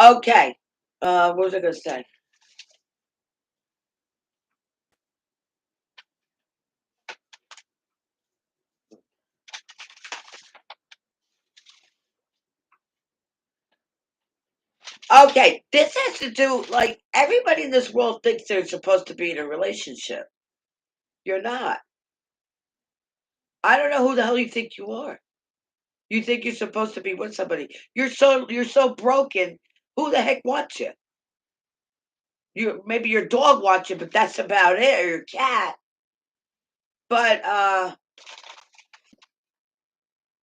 Okay. What was I going to say? Okay, this has to do, like, everybody in this world thinks they're supposed to be in a relationship. You're not. I don't know who the hell you think you are. You think you're supposed to be with somebody. You're so broken. Who the heck wants you? Maybe your dog wants you, but that's about it, or your cat. But I'm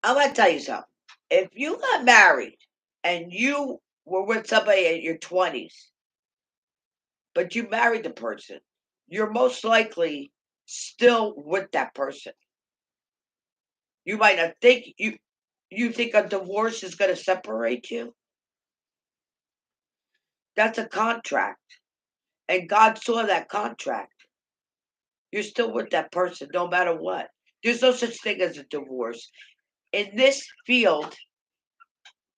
gonna tell you something. If you got married and you were with somebody in your 20s, but you married the person, you're most likely still with that person. You might not think you think a divorce is gonna separate you. That's a contract. And God saw that contract. You're still with that person no matter what. There's no such thing as a divorce. In this field,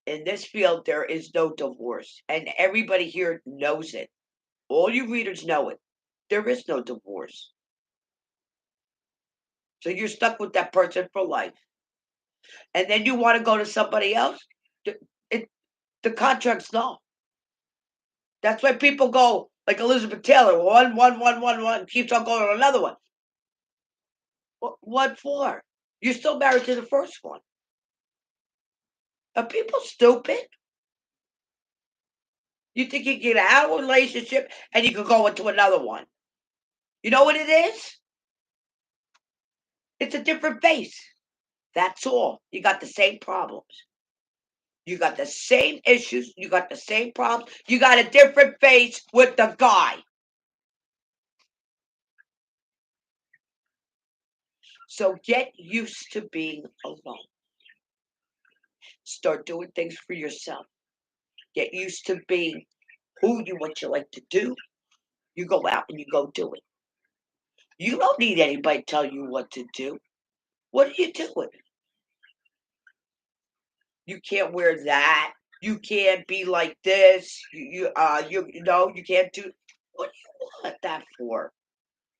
there is no divorce. And everybody here knows it. All you readers know it. There is no divorce. So you're stuck with that person for life. And then you want to go to somebody else? The, it, the contract's null. That's why people go like Elizabeth Taylor, one, keeps on going to another one. What for? You're still married to the first one. Are people stupid? You think you can get out of a relationship and you can go into another one? You know what it is? It's a different face. That's all. You got the same problems. You got the same issues. You got the same problems. You got a different face with the guy. So get used to being alone. Start doing things for yourself. Get used to being what you like to do. You go out and you go do it. You don't need anybody to tell you what to do. What are you doing? You can't wear that. You can't be like this. You can't do. What do you want that for?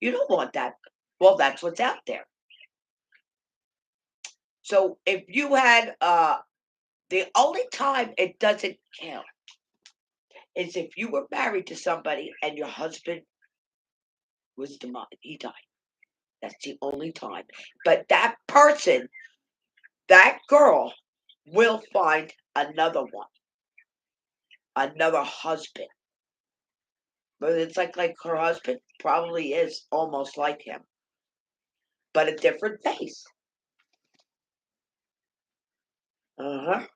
You don't want that. Well, that's what's out there. So if you had the only time it doesn't count is if you were married to somebody and your husband was demoted. He died. That's the only time. But that person, that girl, will find another one, another husband. But it's like her husband probably is almost like him, but a different face. Uh-huh.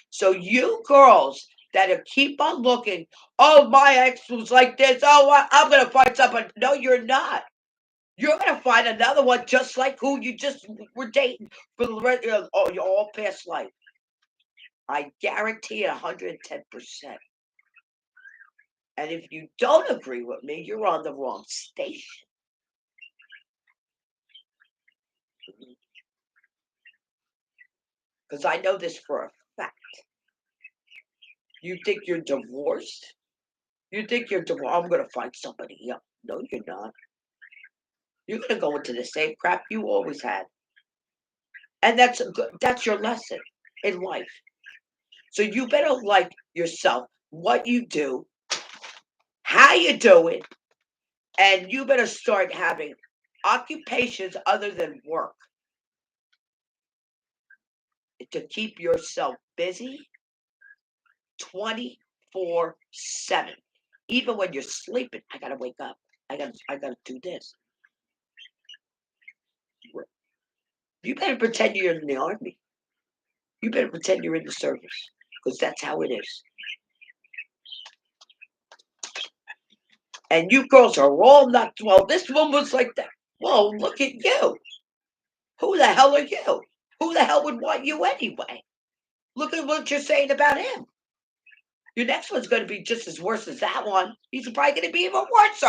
So you girls that are keep on looking, oh, my ex was like this. Oh, I'm gonna find someone. No, you're not. You're gonna find another one just like who you just were dating for the rest of your all past life. I guarantee it 110%. And if you don't agree with me, you're on the wrong station. Because I know this for a fact. You think you're divorced? You think you're divorced? I'm going to find somebody else. No, you're not. You're going to go into the same crap you always had. And that's your lesson in life. So you better like yourself, what you do, how you do it, and you better start having occupations other than work to keep yourself busy 24/7. Even when you're sleeping, I gotta wake up. I gotta do this. You better pretend you're in the army. You better pretend you're in the service. Because that's how it is. And you girls are all nuts. Well, this one was like that. Well, look at you. Who the hell are you? Who the hell would want you anyway? Look at what you're saying about him. Your next one's going to be just as worse as that one. He's probably going to be even worse.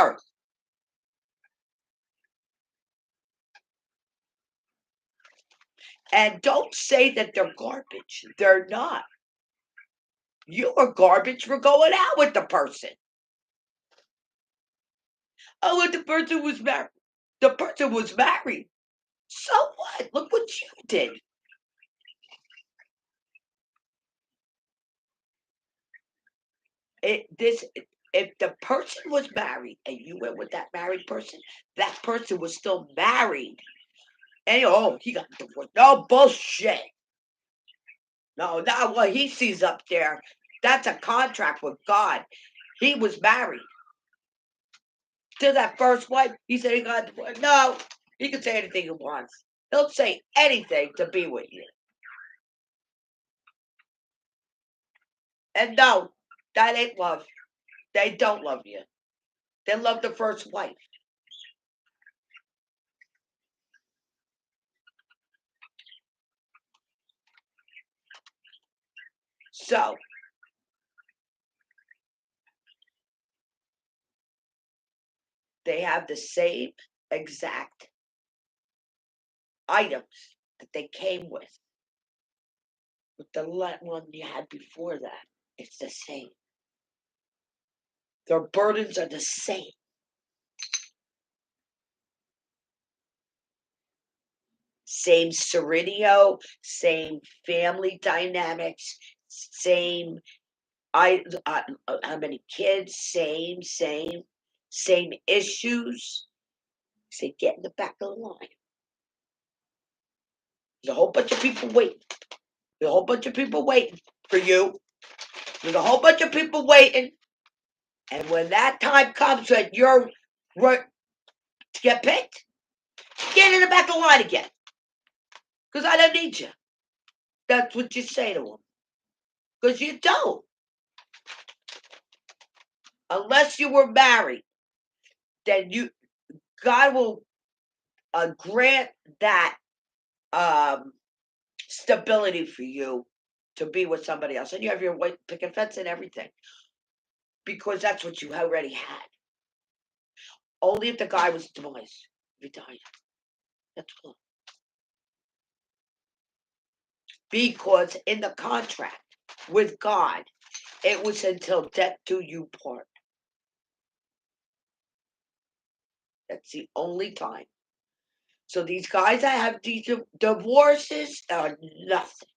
And don't say that they're garbage. They're not. You are garbage for going out with the person. Oh, and the person was married. The person was married. So what? Look what you did. If the person was married and you went with that married person, that person was still married. And oh, he got divorced. No bullshit. No, not what he sees up there. That's a contract with God. He was married to that first wife. He said he got divorced. No, he can say anything he wants. He'll say anything to be with you. And no, that ain't love. They don't love you. They love the first wife. So they have the same exact items that they came with the one you had before that. It's the same. Their burdens are the same. Same serenio, same family dynamics, same how many kids, same issues. Say, get in the back of the line. There's a whole bunch of people waiting. There's a whole bunch of people waiting for you. There's a whole bunch of people waiting. And when that time comes that you're to get picked, get in the back of the line again. Because I don't need you. That's what you say to them. Because you don't. Unless you were married, then God will grant that stability for you to be with somebody else. And you have your white picket fence and everything. Because that's what you already had. Only if the guy was demised. If he died. That's all. Because in the contract with God, it was until death do you part. That's the only time. So these guys that have these divorces are nothing.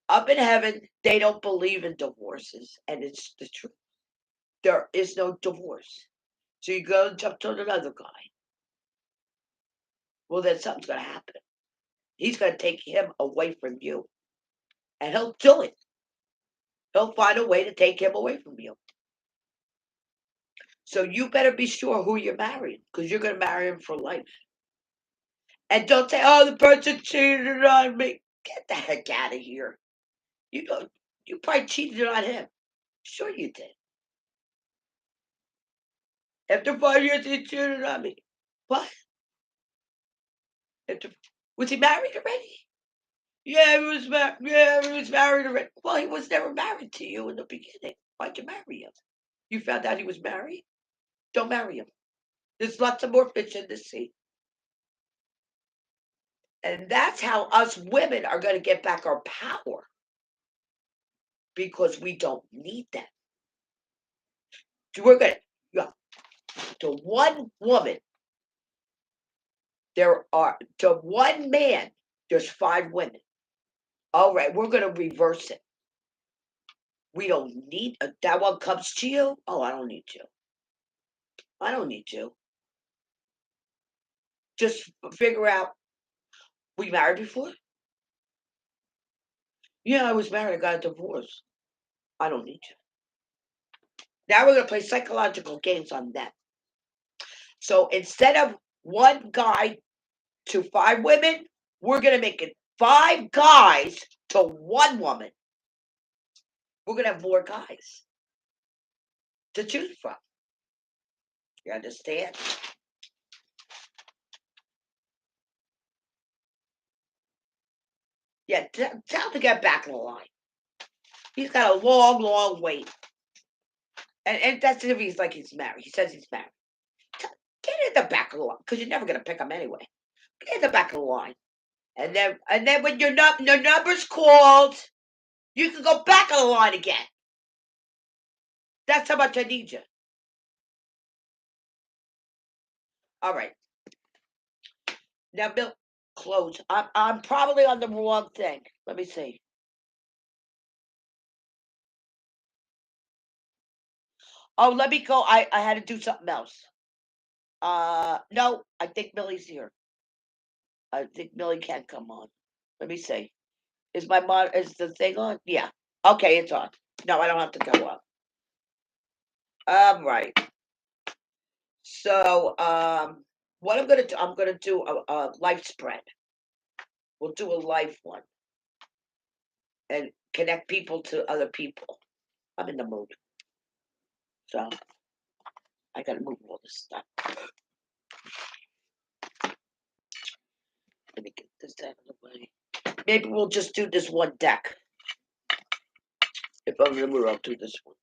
Up in heaven, they don't believe in divorces, and it's the truth. There is no divorce. So you go and jump to another guy. Well, then something's going to happen. He's going to take him away from you, and he'll do it. He'll find a way to take him away from you. So you better be sure who you're marrying, because you're going to marry him for life. And don't say, "Oh, the person cheated on me." Get the heck out of here. You know, you probably cheated on him. Sure you did. After 5 years, he cheated on me. What? After, was he married already? Yeah, he was married. Yeah, he was married already. Well, he was never married to you in the beginning. Why'd you marry him? You found out he was married? Don't marry him. There's lots of more fish in the sea. And that's how us women are going to get back our power because we don't need them. We're going to one woman, to one man, there's 5 women. All right, we're going to reverse it. We don't need that one comes to you. Oh, I don't need you. I don't need you. Just figure out. Were you married before? Yeah, I was married. I got a divorce. I don't need you. Now we're going to play psychological games on them. So instead of one guy to 5 women, we're going to make it 5 guys to 1 woman. We're going to have more guys to choose from. You understand? Yeah, tell him to get back in the line. He's got a long, long wait. And that's if he's like he's married. He says he's married. Get in the back of the line because you're never going to pick him anyway. Get in the back of the line. And then when your number's called, you can go back on the line again. That's how much I need you. All right. Now, Bill, close. I'm probably on the wrong thing. Let me see. Oh, let me go. I had to do something else. No, I think Millie's here. I think Millie can come on. Let me see. Is the thing on? Yeah. Okay, it's on. No, I don't have to go up. Right. So, what I'm gonna do a life spread. We'll do a life one and connect people to other people. I'm in the mood, so I gotta move all this stuff. Let me get this out of the way. Maybe we'll just do this one deck. If I'm in the mood, I'll do this one.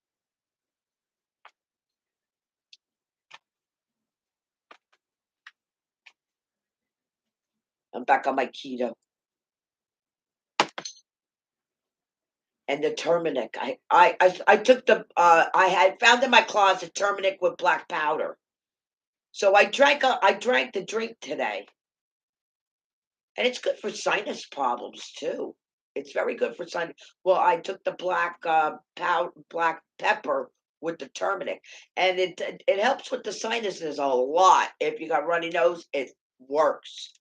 I'm back on my keto. And the turmeric. I took I had found in my closet turmeric with black powder. So I drank the drink today. And it's good for sinus problems too. It's very good for sinus. Well, I took the black pepper with the turmeric, and it helps with the sinuses a lot. If you got runny nose, it works.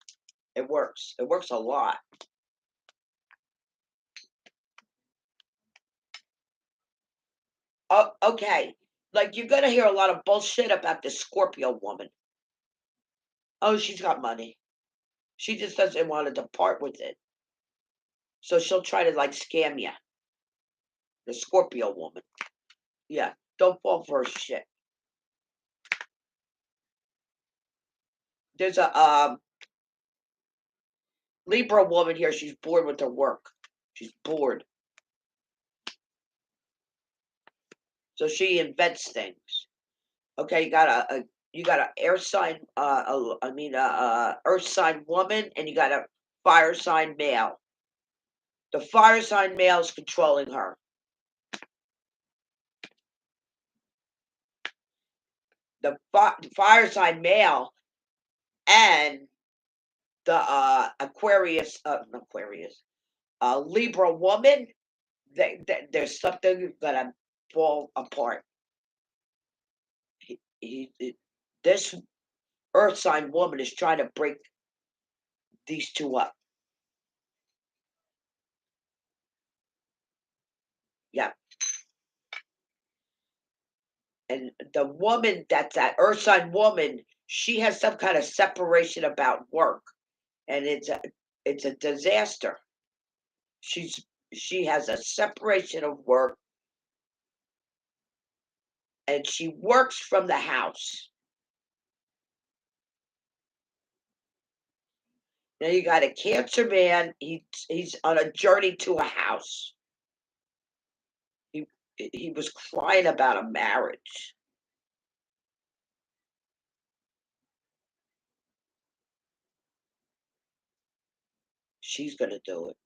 It works. It works a lot. Oh, okay. Like you're gonna hear a lot of bullshit about this Scorpio woman. Oh, she's got money. She just doesn't want to depart with it. So she'll try to like scam you. The Scorpio woman. Yeah. Don't fall for her shit. There's a Libra woman here. She's bored with her work. She's bored. So she invents things. Okay, you got a air sign earth sign woman, and you got a fire sign male. The fire sign male is controlling her. The fire sign male and the Libra woman, there's something gonna fall apart. This earth sign woman is trying to break these two up. Yeah. And the woman that's that earth sign woman, she has some kind of separation about work, and it's a disaster. She has a separation of work, and she works from the house. Now you got a Cancer man. He's on a journey to a house. He he was crying about a marriage. She's gonna do it.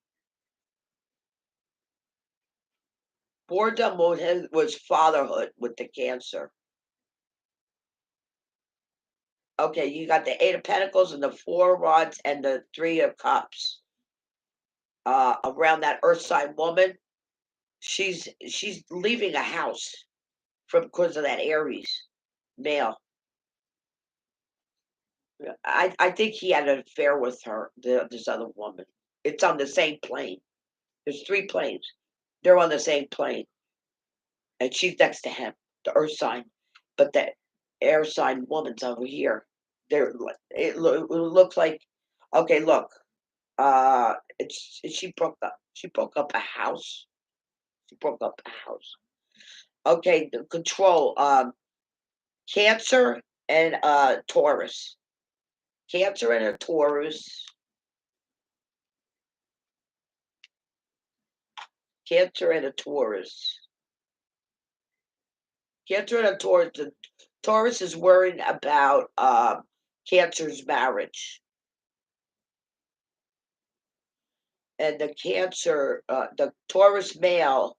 Boredom was fatherhood with the Cancer. Okay, you got the Eight of Pentacles and the Four of Rods and the Three of Cups. Around that Earth sign woman, she's leaving a house from because of that Aries male. Yeah, I think he had an affair with her, this other woman. It's on the same plane. There's three planes. They're on the same plane, and she's next to him, the Earth sign, but the air sign woman's over here. It looks like okay. Look, she broke up. She broke up a house. She broke up a house. Okay, the control. Cancer and Taurus. Cancer and a Taurus. Cancer and a Taurus. Cancer and a Taurus. The Taurus is worried about Cancer's marriage. And the Cancer, the Taurus male,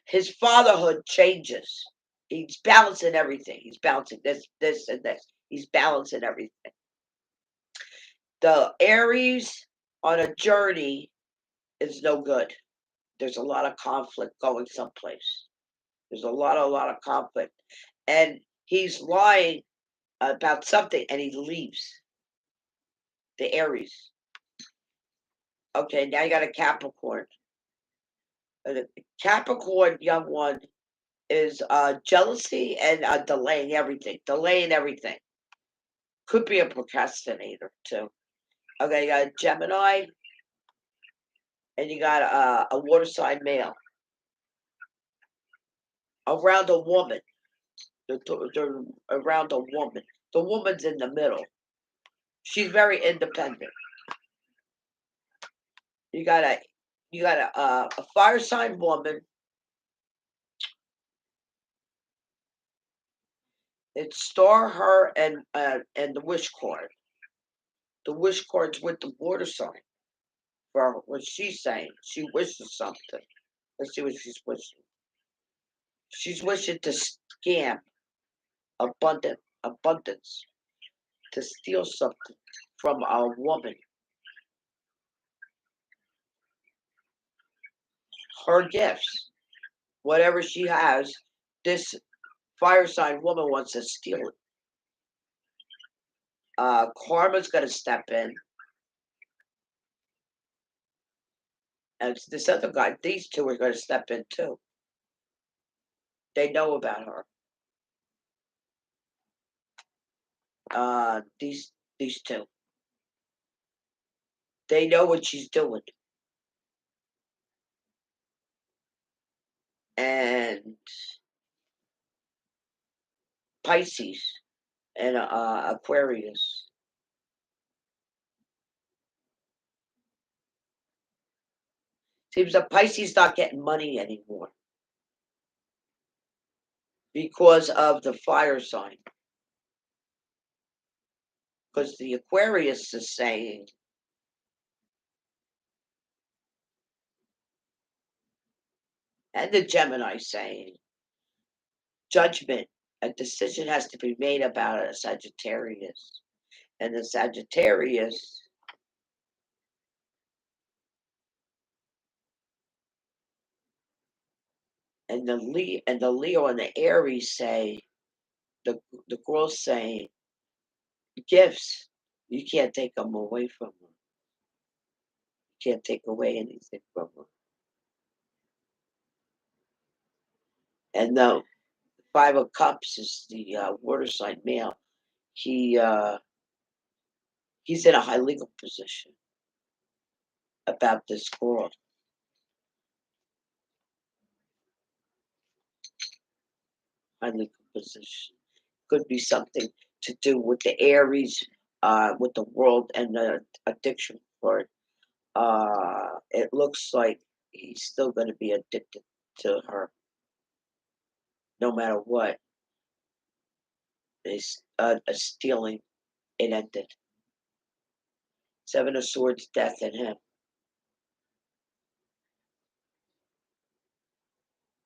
his fatherhood changes. He's balancing everything. He's balancing this, and this. He's balancing everything. The Aries on a journey is no good. There's a lot of conflict going someplace. There's a lot of conflict, and he's lying about something, and he leaves the Aries. Okay, now you got a Capricorn. The Capricorn young one is jealousy and delaying everything. Could be a procrastinator too. Okay, you got a Gemini, and you got a water sign male around a woman. They're around a woman. The woman's in the middle. She's very independent. You got a fire sign woman. It's star, her, and the wish card. The wish card's with the water sign for what she's saying. She wishes something. Let's see what she's wishing. She's wishing to scam abundance, to steal something from a woman. Her gifts, whatever she has, this fire sign woman wants to steal it. Karma's going to step in, and this other guy. These two are going to step in too. They know about her. These two. They know what she's doing, and Pisces and Aquarius. Seems that Pisces not getting money anymore because of the fire sign. Because the Aquarius is saying, and the Gemini saying, judgment, a decision has to be made about a Sagittarius. And the Sagittarius, and the Leo and the Aries say, the girl's saying, gifts, you can't take them away from them. You can't take away anything from them. And the Five of Cups is the water sign male. He he's in a high legal position about this girl. High legal position could be something to do with the Aries, with the world and the addiction part. It looks like he's still going to be addicted to her, no matter what. Is a stealing. It ended. Seven of Swords, death in him.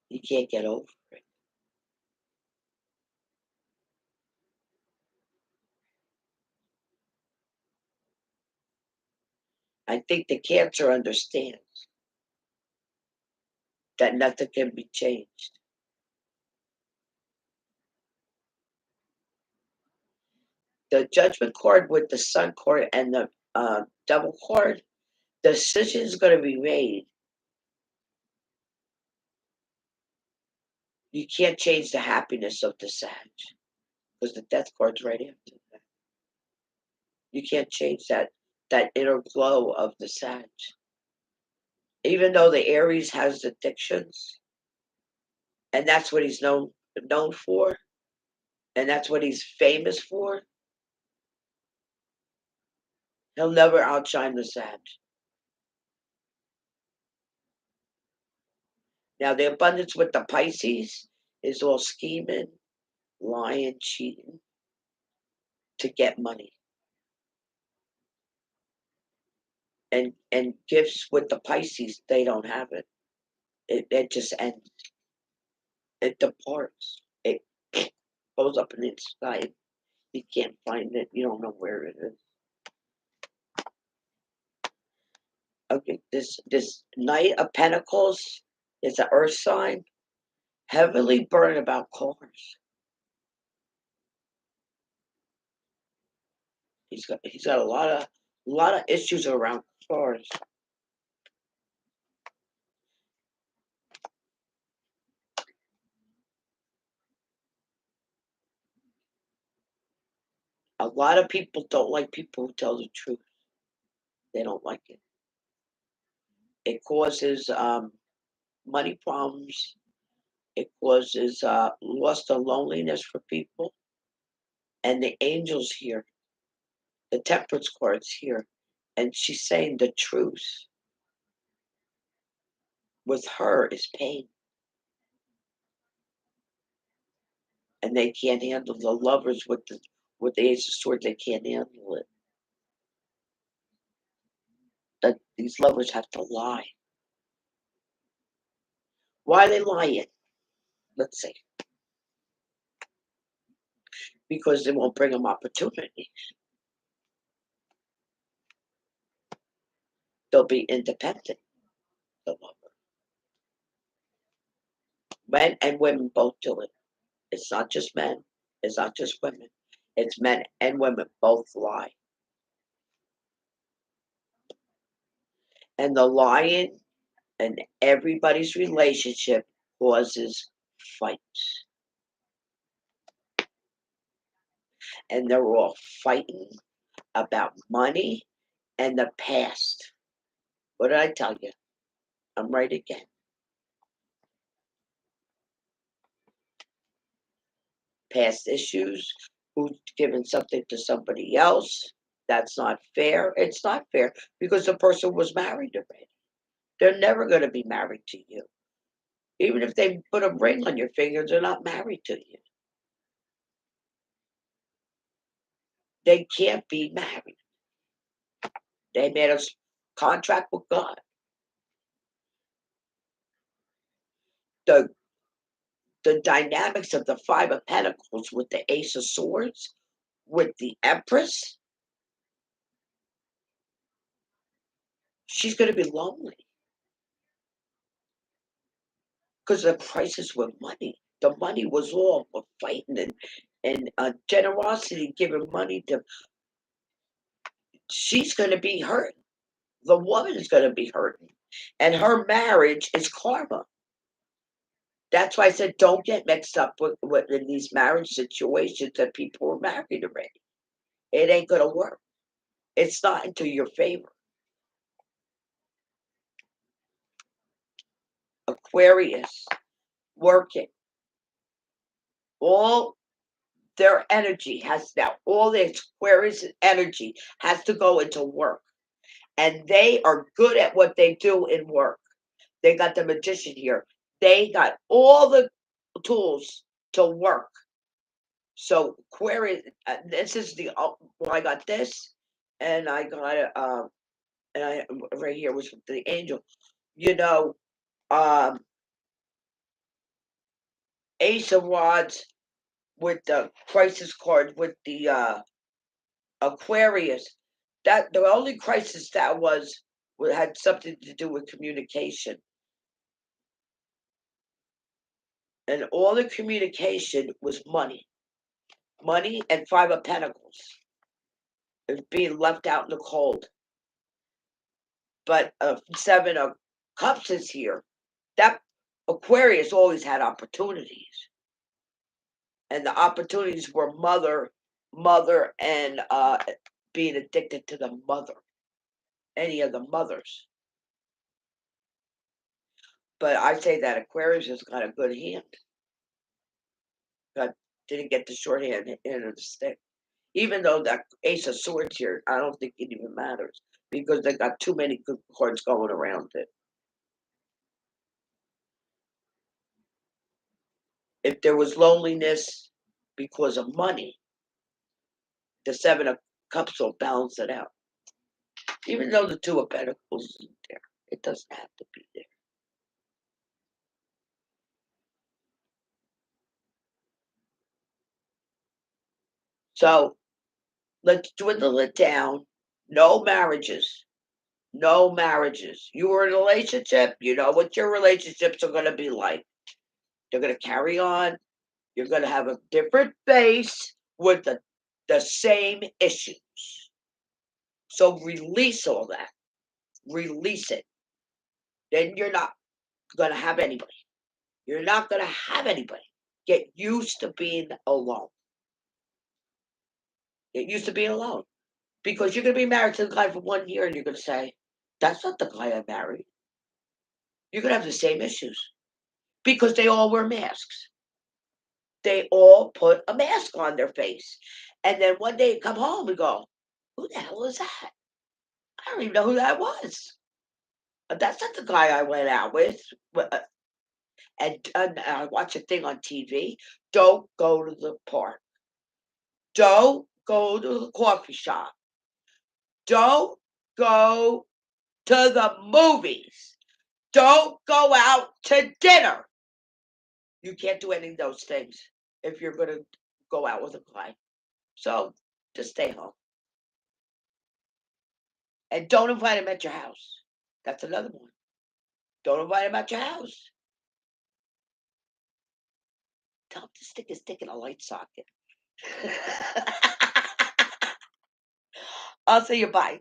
He can't get over it. I think the Cancer understands that nothing can be changed. The Judgment card with the Sun card and the Devil card, the decision is going to be made. You can't change the happiness of the Sag because the Death card's right after that. You can't change that inner glow of the Sag. Even though the Aries has addictions, and that's what he's known for, and that's what he's famous for, he'll never outshine the Sag. Now the abundance with the Pisces is all scheming, lying, cheating to get money. And gifts with the Pisces, they don't have it. It just ends. It departs. It goes up in the sky. You can't find it. You don't know where it is. Okay, this Knight of Pentacles is an Earth sign, heavily burdened about cars. He's got a lot of issues around cars. A lot of people don't like people who tell the truth. They don't like it. It causes money problems. It causes loss of loneliness for people. And the angel's here, the temperance card's here, and she's saying the truth. With her is pain, and they can't handle the lovers with the Ace of Swords. They can't handle it. That these lovers have to lie. Why are they lying? Let's see. Because they won't bring them opportunity. They'll be independent. The lover. Men and women both do it. It's not just men. It's not just women. It's men and women both lie. And the lying in everybody's relationship causes fights. And they're all fighting about money and the past. What did I tell you? I'm right again. Past issues, who's given something to somebody else. That's not fair. It's not fair because the person was married already. They're never going to be married to you. Even if they put a ring on your finger, they're not married to you. They can't be married. They made a contract with God. The the dynamics of the Five of Pentacles with the Ace of Swords, with the Empress, she's going to be lonely because the crisis with money. The money was all for fighting and generosity, giving money to. She's going to be hurt. The woman is going to be hurting, and her marriage is karma. That's why I said don't get mixed up with in these marriage situations that people are married already. It ain't going to work. It's not into your favor. Aquarius, working. All their energy has now, all the Aquarius energy has to go into work. And they are good at what they do in work. They got the magician here. They got all the tools to work. So Aquarius, this is the well, I got this, and I got and I right here was the angel. You know, um, Ace of Rods with the crisis card with the Aquarius. That the only crisis that was had something to do with communication, and all the communication was money, money, and Five of Pentacles is being left out in the cold. But Seven of Cups is here. That Aquarius always had opportunities, and the opportunities were mother, and being addicted to the mother, any of the mothers. But I say that Aquarius has got a good hand. God didn't get the short hand of the stick. Even though that Ace of Swords here, I don't think it even matters because they got too many good cards going around it. If there was loneliness because of money, the Seven of Cups will balance it out. Even though the Two of Pentacles isn't there, it doesn't have to be there. So let's dwindle it down. No marriages. No marriages. You were in a relationship, you know what your relationships are going to be like. They're going to carry on. You're going to have a different base with the same issues. So release all that. Release it. Then you're not going to have anybody. You're not going to have anybody. Get used to being alone. Get used to being alone. Because you're going to be married to the guy for 1 year and you're going to say, that's not the guy I married. You're going to have the same issues because they all wear masks. They all put a mask on their face. And then one day you come home and go, who the hell is that? I don't even know who that was. That's not the guy I went out with. And I watch a thing on TV. Don't go to the park. Don't go to the coffee shop. Don't go to the movies. Don't go out to dinner. You can't do any of those things if you're going to go out with a guy. So just stay home. And don't invite him at your house. That's another one. Don't invite him at your house. Tell him to stick his dick in a light socket. I'll see you. Bye.